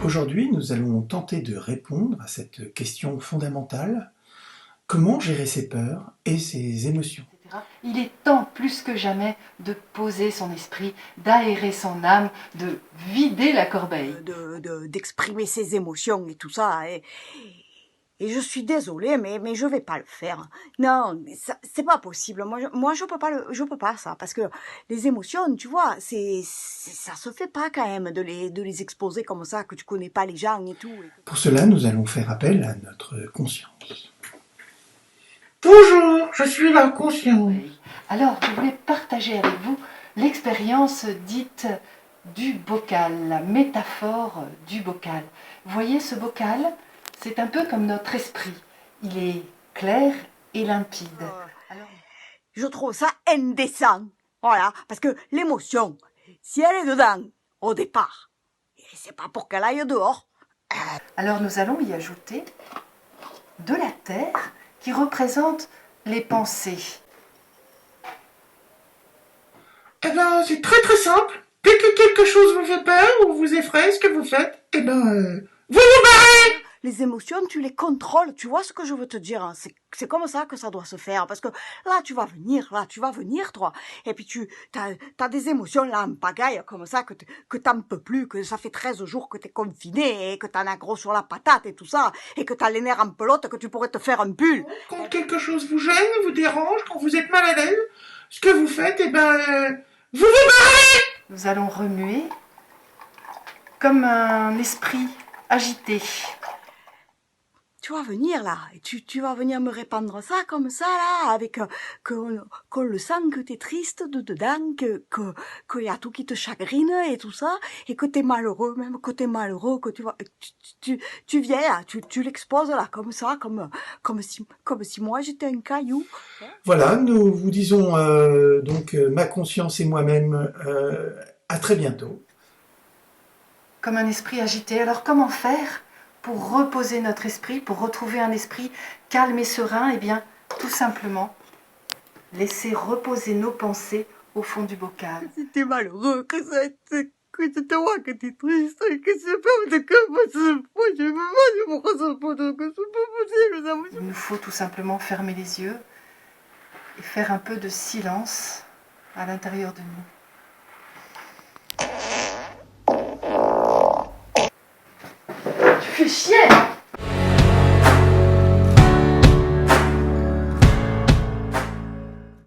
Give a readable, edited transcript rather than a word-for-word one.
Aujourd'hui, nous allons tenter de répondre à cette question fondamentale. Comment gérer ses peurs et ses émotions? Il est temps, plus que jamais, de poser son esprit, d'aérer son âme, de vider la corbeille. D'exprimer ses émotions et tout ça. Et je suis désolée, mais je vais pas le faire. Non, mais ça, c'est pas possible. Moi, je peux pas ça, parce que les émotions, tu vois, ça se fait pas quand même de les exposer comme ça, que tu connais pas les gens et tout. Pour cela, nous allons faire appel à notre conscience. Bonjour, je suis la conscience. Oui. Alors, je voulais partager avec vous l'expérience dite du bocal, la métaphore du bocal. Vous voyez ce bocal? C'est un peu comme notre esprit. Il est clair et limpide. Alors, je trouve ça indécent. Voilà, parce que l'émotion, si elle est dedans au départ, c'est pas pour qu'elle aille dehors. Alors nous allons y ajouter de la terre qui représente les pensées. Eh ben, c'est très très simple. Dès que quelque chose vous fait peur ou vous effraie, ce que vous faites, vous vous barrez. Les émotions, tu les contrôles, tu vois ce que je veux te dire, hein. C'est comme ça que ça doit se faire, parce que là, tu vas venir, toi, et puis t'as des émotions, là, en pagaille, comme ça, que t'en peux plus, que ça fait 13 jours que t'es confiné, et que t'en as gros sur la patate et tout ça, et que t'as les nerfs en pelote, que tu pourrais te faire un pull. Quand quelque chose vous gêne, vous dérange, quand vous êtes mal à l'aise, ce que vous faites, vous vous barrez. Nous allons remuer comme un esprit agité. Tu vas venir là, et tu vas venir me répandre ça comme ça là, avec qu'on le sent que t'es triste de dedans, que y a tout qui te chagrine et tout ça, et que t'es malheureux, même que t'es malheureux, que tu viens là, tu l'exposes là comme ça, comme si moi j'étais un caillou. Voilà, nous vous disons donc ma conscience et moi-même à très bientôt. Comme un esprit agité. Alors comment faire pour reposer notre esprit, pour retrouver un esprit calme et serein? Eh bien, tout simplement, laisser reposer nos pensées au fond du bocal. Si t'es malheureux, que c'est toi que t'es triste, que c'est pas de que moi je veux pas, pourquoi ça peut que c'est pas possible, ça. Il nous faut tout simplement fermer les yeux et faire un peu de silence à l'intérieur de nous. Tu fais chier!